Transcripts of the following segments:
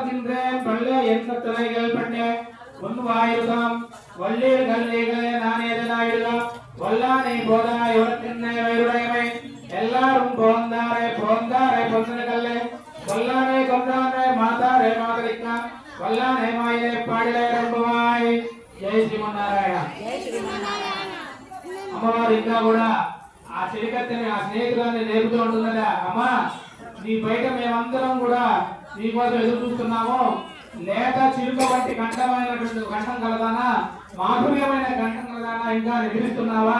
வாழ்கின்றேன் பல்ல எந்த துறைகள் பண்ணே உன் வாயுதாம் வள்ளீர் கல்விகளே நான் எதனாயிடலாம் வல்லானை போதா இவற்றின்னை வயிறுடையமை எல்லாரும் போந்தாரே பொந்தனகல்லே வல்லானை கொன்றானே மாதாரே மாதரிக்கான் వల్లానే మాయే పాడిలే రంబవాయ్ జై శ్రీమన్నారాయణ అమ్మవారు ఇంకా కూడా ఆ చిలికత్తెని ఆ స్నేహితురాన్ని నేర్పుతూ ఉంటుందట. అమ్మ నీ బయట మేమందరం కూడా నీకోసం ఎదురు చూస్తున్నాము. లేత చిలుక వంటి కంఠమైనటువంటి కంఠం కలదానా మాధుర్యమైన కంఠం కలదానా ఇంకా నిద్రిస్తున్నావా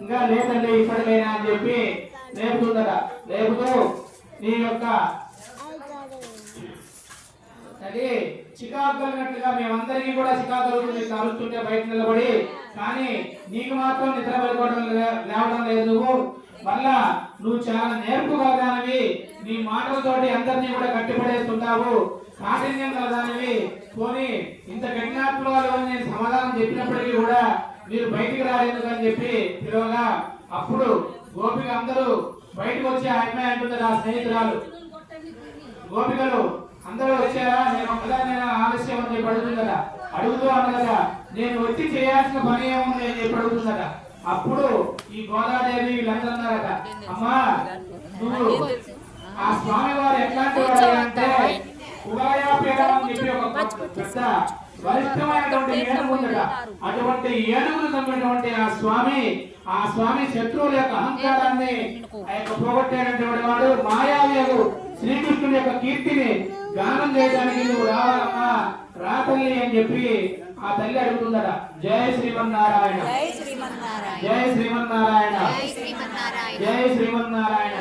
ఇంకా లేదండి ఇప్పటికైనా అని చెప్పి నేర్పుతుందట. నేర్పుతూ నీ యొక్క అది చికాకు కలిగినట్లుగా మేమందరికీ కూడా చికాకు కలుగుతుంది కలుస్తుంటే బయట నిలబడి, కానీ నీకు మాత్రం నిద్ర పడుకోవడం లేవడం లేదు. నువ్వు మళ్ళా నువ్వు చాలా నేర్పుగలదానివి, నీ మాటలతోటి అందరినీ కూడా కట్టిపడేస్తుంటావు, కాఠిన్యం గలదానివి. పోనీ ఇంత కఠినాత్మలు నేను సమాధానం చెప్పినప్పటికీ కూడా మీరు బయటికి రాలేదు అని చెప్పి పిలవగా అప్పుడు గోపిక అందరూ బయటకు వచ్చి ఆత్మీయ అంటుంది ఆ స్నేహితురాలు. గోపికలు అందరూ వచ్చారా, నేను ఒకదాన్ని ఆలస్యం అని చెప్పి అడుగుతుందట. అడుగుతూ అన్నదట నేను వచ్చి చేయాల్సిన పని ఏముంది అని చెప్పి అడుగుతుందట. అప్పుడు ఈ గోదాదేవి వీళ్ళందరూ అన్నారట, అమ్మా నువ్వు ఆ స్వామి వారు ఎట్లాంటి వాడు అంటే ఉభయపీఠం అని చెప్పి ఒక పెద్ద వరిష్టమైనటువంటి ఏనుగు ఉందట. అటువంటి ఏనుగును నమ్మినటువంటి ఆ స్వామి శత్రువుల యొక్క అహంకారాన్ని పోగొట్టేటటువంటి వాడు మాయావ్యగు శ్రీకృష్ణుడి యొక్క కీర్తిని గానం చేయడానికి నువ్వు రావాలమ్మా రా తల్లి అని చెప్పి ఆ తల్లి అడుగుతుందట. జై శ్రీమన్నారాయణ జై శ్రీమన్నారాయణ జై శ్రీమన్నారాయణ జై శ్రీమన్నారాయణ.